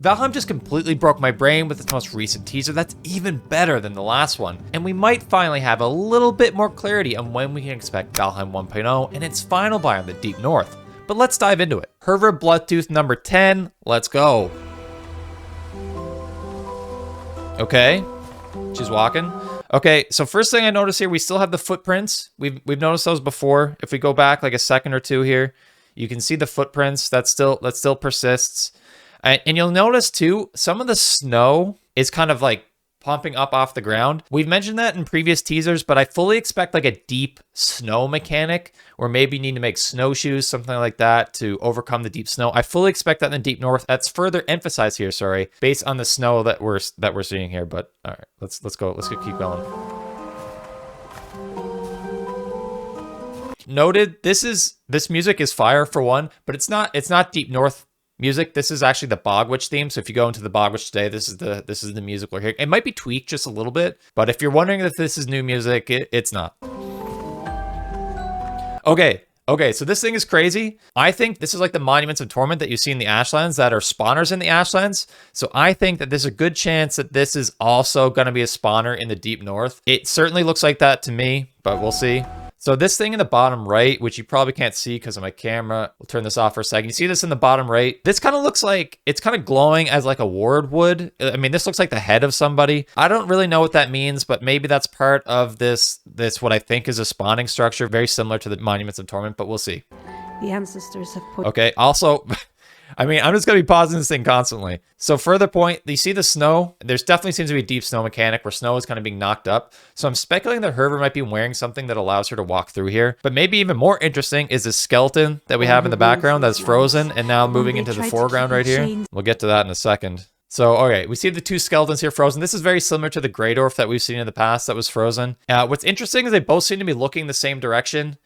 Valheim just completely broke my brain with its most recent teaser that's even better than the last one, and we might finally have a little bit more clarity on when we can expect Valheim 1.0 and its final biome, the Deep North. But let's dive into it. Herver Bloodtooth number 10, let's go. Okay, she's walking. Okay, so first thing I notice here, we still have the footprints. We've noticed those before. If we go back like a second or two here, you can see the footprints. That still persists. And you'll notice too, some of the snow is kind of like pumping up off the ground. We've mentioned that in previous teasers, but I fully expect like a deep snow mechanic, or maybe you need to make snowshoes, something like that, to overcome the deep snow. I fully expect that in the Deep North. That's further emphasized here, sorry, based on the snow that we're seeing here. But all right, let's go. Let's keep going. Noted, this music is fire for one, but it's not Deep North music. This is actually the Bogwitch theme. So if you go into the Bogwitch today, this is the music we're hearing. It might be tweaked just a little bit, but if you're wondering if this is new music, it's not. Okay, so this thing is crazy. I think this is like the Monuments of Torment that you see in the Ashlands that are spawners in the Ashlands. So I think that there's a good chance that this is also going to be a spawner in the Deep North. It certainly looks like that to me, but we'll see. So this thing in the bottom right, which you probably can't see because of my camera, we'll turn this off for a second. You see this in the bottom right? This kind of looks like, it's kind of glowing as like a ward would. I mean, this looks like the head of somebody. I don't really know what that means, but maybe that's part of this what I think is a spawning structure, very similar to the Monuments of Torment, but we'll see. The ancestors have put... Okay, also... I mean, I'm just going to be pausing this thing constantly. So further point, you see the snow? There's definitely seems to be a deep snow mechanic where snow is kind of being knocked up. So I'm speculating that Herver might be wearing something that allows her to walk through here. But maybe even more interesting is the skeleton that we have in the background that's frozen and now moving into the foreground right here. We'll get to that in a second. So, okay, we see the two skeletons here frozen. This is very similar to the Greydorf that we've seen in the past that was frozen. What's interesting is they both seem to be looking the same direction,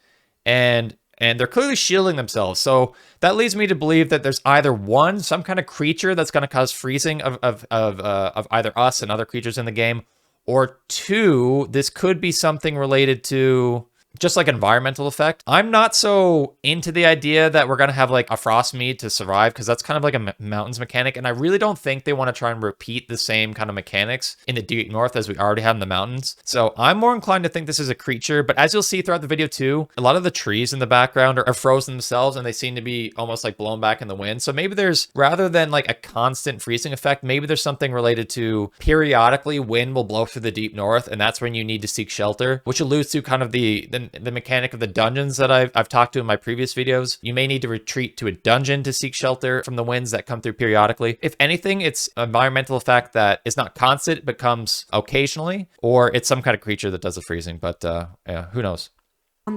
and they're clearly shielding themselves. So that leads me to believe that there's either one, some kind of creature that's going to cause freezing of either us and other creatures in the game, or two, this could be something related to just like environmental effect. I'm not so into the idea that we're going to have like a frost mead to survive, because that's kind of like a mountains mechanic. And I really don't think they want to try and repeat the same kind of mechanics in the Deep North as we already have in the mountains. So I'm more inclined to think this is a creature, but as you'll see throughout the video too, a lot of the trees in the background are frozen themselves and they seem to be almost like blown back in the wind. So maybe there's, rather than like a constant freezing effect, maybe there's something related to periodically wind will blow through the Deep North, and that's when you need to seek shelter, which alludes to kind of the mechanic of the dungeons that I've talked to in my previous videos. You may need to retreat to a dungeon to seek shelter from the winds that come through periodically. If anything, it's an environmental effect that is not constant, but comes occasionally, or it's some kind of creature that does the freezing, but yeah, who knows?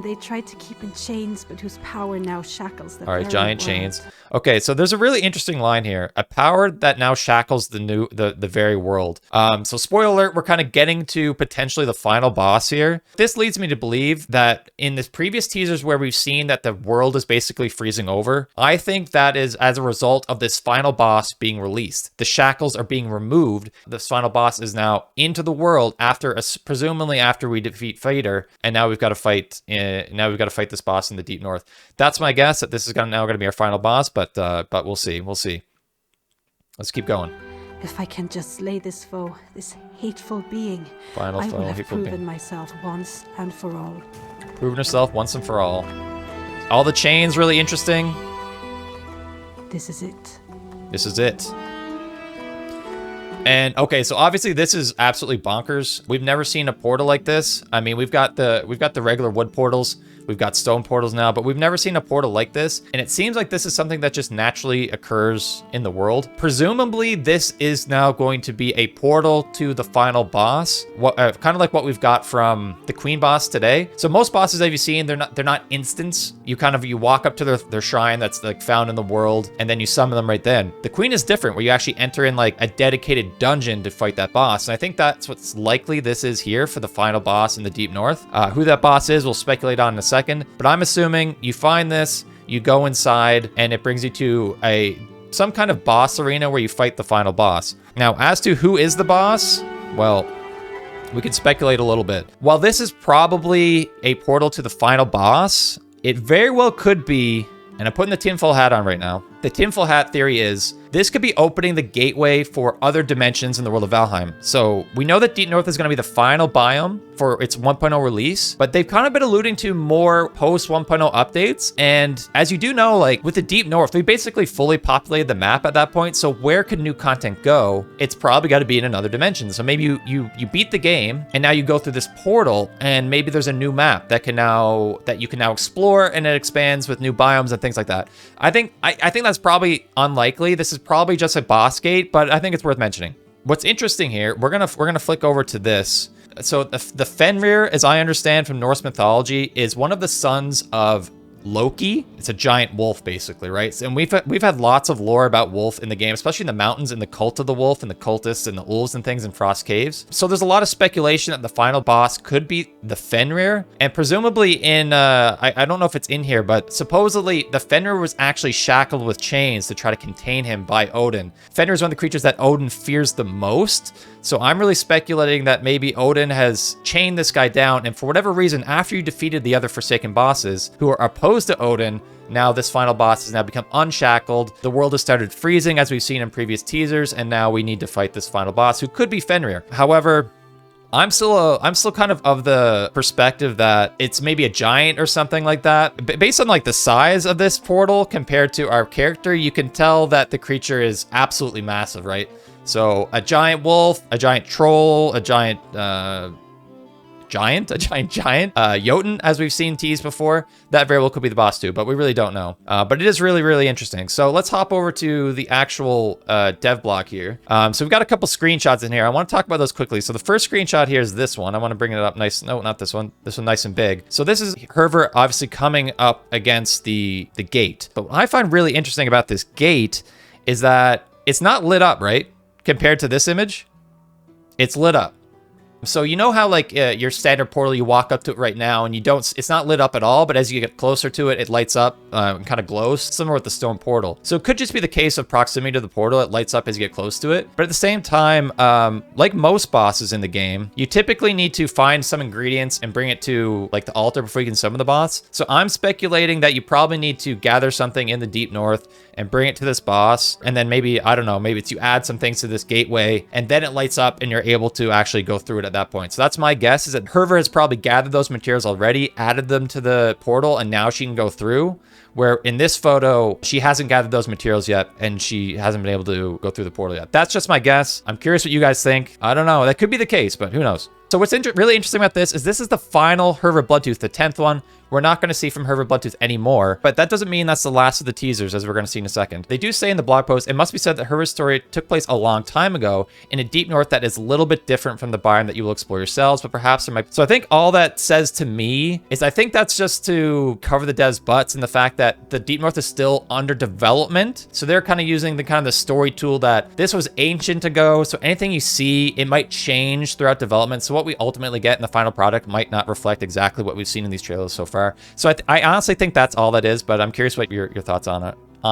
They tried to keep in chains, but whose power now shackles the All right, very giant world. chains. Okay, so there's a really interesting line here. A power that now shackles the very world. So spoiler alert, we're kind of getting to potentially the final boss here. This leads me to believe that in this previous teasers where we've seen that the world is basically freezing over, I think that is as a result of this final boss being released. The shackles are being removed. This final boss is now into the world after, presumably after we defeat Fader, and now we've got to fight. Now we've got to fight this boss in the Deep North. That's my guess, that this is now going to be our final boss, but we'll see. We'll see. Let's keep going. If I can just slay this foe, this hateful being, I will have proven myself once and for all. Proven herself once and for all. All the chains, really interesting. This is it. This is it. And okay, so obviously this is absolutely bonkers. We've never seen a portal like this. I mean, we've got the regular wood portals. We've got stone portals now, but we've never seen a portal like this. And it seems like this is something that just naturally occurs in the world. Presumably, this is now going to be a portal to the final boss. Kind of like what we've got from the queen boss today. So most bosses that you've seen, they're not instants. You walk up to their shrine that's like found in the world, and then you summon them right then. The queen is different, where you actually enter in like a dedicated dungeon to fight that boss. And I think that's what's likely this is here for the final boss in the Deep North. Who that boss is, we'll speculate on in a second. But I'm assuming you find this, you go inside, and it brings you to some kind of boss arena where you fight the final boss. Now, as to who is the boss, well, we can speculate a little bit. While this is probably a portal to the final boss, it very well could be, and I'm putting the tinfoil hat on right now. The tinfoil hat theory is this could be opening the gateway for other dimensions in the world of Valheim. So we know that Deep North is going to be the final biome for its 1.0 release, but they've kind of been alluding to more post 1.0 updates. And as you do know, like with the Deep North, we basically fully populated the map at that point. So where could new content go? It's probably got to be in another dimension. So maybe you beat the game and now you go through this portal and maybe there's a new map that you can now explore, and it expands with new biomes and things like that. I think that's probably unlikely. This is probably just a boss gate, but I think it's worth mentioning. What's interesting here, we're gonna flick over to this. So the Fenrir, as I understand from Norse mythology, is one of the sons of Loki. It's a giant wolf, basically, right? And we've had lots of lore about wolf in the game, especially in the mountains and the cult of the wolf and the cultists and the wolves and things in Frost Caves. So there's a lot of speculation that the final boss could be the Fenrir, and presumably in I don't know if it's in here, but supposedly the Fenrir was actually shackled with chains to try to contain him by Odin. Fenrir is one of the creatures that Odin fears the most. So I'm really speculating that maybe Odin has chained this guy down, and for whatever reason, after you defeated the other Forsaken bosses who are opposed to Odin, now this final boss has now become unshackled. The world has started freezing, as we've seen in previous teasers, and now we need to fight this final boss, who could be Fenrir. However, I'm still kind of the perspective that it's maybe a giant or something like that. Based on like the size of this portal compared to our character, you can tell that the creature is absolutely massive, right? So a giant wolf, a giant troll, a giant giant, Jotun, as we've seen teased before. That very well could be the boss too, but we really don't know. But it is really, really interesting. So let's hop over to the actual dev block here. So we've got a couple screenshots in here. I want to talk about those quickly. So the first screenshot here is this one. I want to bring it up nice. No, not this one. This one nice and big. So this is Hervor obviously coming up against the gate. But what I find really interesting about this gate is that it's not lit up, right? Compared to this image, it's lit up. So you know how like your standard portal, you walk up to it right now and it's not lit up at all, but as you get closer to it, it lights up and kind of glows, similar with the stone portal. So it could just be the case of proximity to the portal. It lights up as you get close to it. But at the same time, like most bosses in the game, you typically need to find some ingredients and bring it to like the altar before you can summon the boss. So I'm speculating that you probably need to gather something in the Deep North and bring it to this boss. And then maybe, I don't know, maybe it's you add some things to this gateway and then it lights up and you're able to actually go through it at that point. So that's my guess, is that Hervor has probably gathered those materials already, added them to the portal, and now she can go through. Where in this photo, she hasn't gathered those materials yet, and she hasn't been able to go through the portal yet. That's just my guess. I'm curious what you guys think. I don't know. That could be the case, but who knows? So what's really interesting about this is the final Hervor Bloodtooth, the 10th one. We're not going to see from Hervor Bloodtooth anymore, but that doesn't mean that's the last of the teasers, as we're going to see in a second. They do say in the blog post, it must be said that Hervor's story took place a long time ago in a Deep North that is a little bit different from the biome that you will explore yourselves, but perhaps there might be. So I think all that says to me is I think that's just to cover the devs' butts and the fact that the Deep North is still under development. So they're kind of using the story tool that this was ancient ago. So anything you see, it might change throughout development. So what we ultimately get in the final product might not reflect exactly what we've seen in these trailers so far. So I honestly think that's all that is, but I'm curious what your thoughts on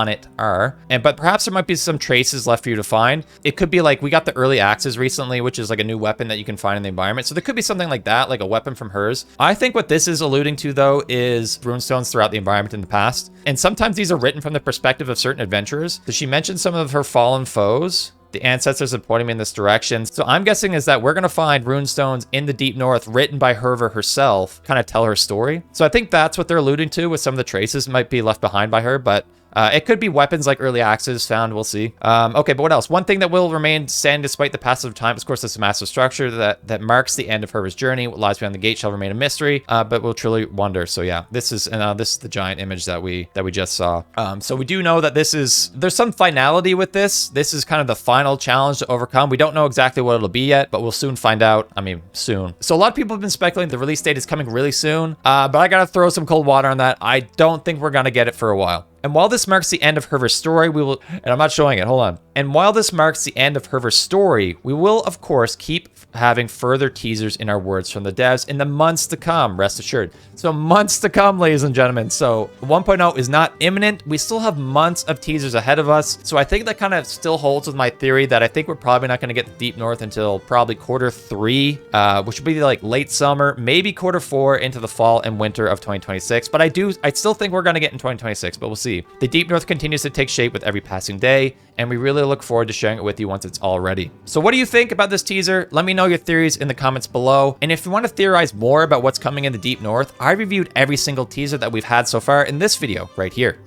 it are. But perhaps there might be some traces left for you to find. It could be like, we got the early axes recently, which is like a new weapon that you can find in the environment. So there could be something like that, like a weapon from hers. I think what this is alluding to, though, is runestones throughout the environment in the past. And sometimes these are written from the perspective of certain adventurers. So she mentioned some of her fallen foes. The ancestors are pointing me in this direction. So I'm guessing is that we're going to find runestones in the Deep North written by Hervor herself, kind of tell her story. So I think that's what they're alluding to with some of the traces might be left behind by her, but it could be weapons like early axes found. We'll see. Okay, but what else? One thing that will remain standing despite the passage of time, of course, this massive structure that marks the end of Hervor's journey. What lies beyond the gate shall remain a mystery, but we'll truly wonder. So yeah, this is the giant image that we just saw. So we do know that there's some finality with this. This is kind of the final challenge to overcome. We don't know exactly what it'll be yet, but we'll soon find out. I mean, soon. So a lot of people have been speculating the release date is coming really soon, but I gotta throw some cold water on that. I don't think we're gonna get it for a while. And while this marks the end of Hervor's story, and I'm not showing it, hold on. And while this marks the end of Hervor's story, we will, of course, keep having further teasers in our words from the devs in the months to come, rest assured. So months to come, ladies and gentlemen. So 1.0 is not imminent. We still have months of teasers ahead of us. So I think that kind of still holds with my theory that I think we're probably not going to get the Deep North until probably Q3, which would be like late summer, maybe Q4 into the fall and winter of 2026. But I still think we're going to get in 2026, but we'll see. see. The Deep North continues to take shape with every passing day, and we really look forward to sharing it with you once it's all ready. So what do you think about this teaser? Let me know your theories in the comments below. And if you want to theorize more about what's coming in the Deep North, I reviewed every single teaser that we've had so far in this video right here.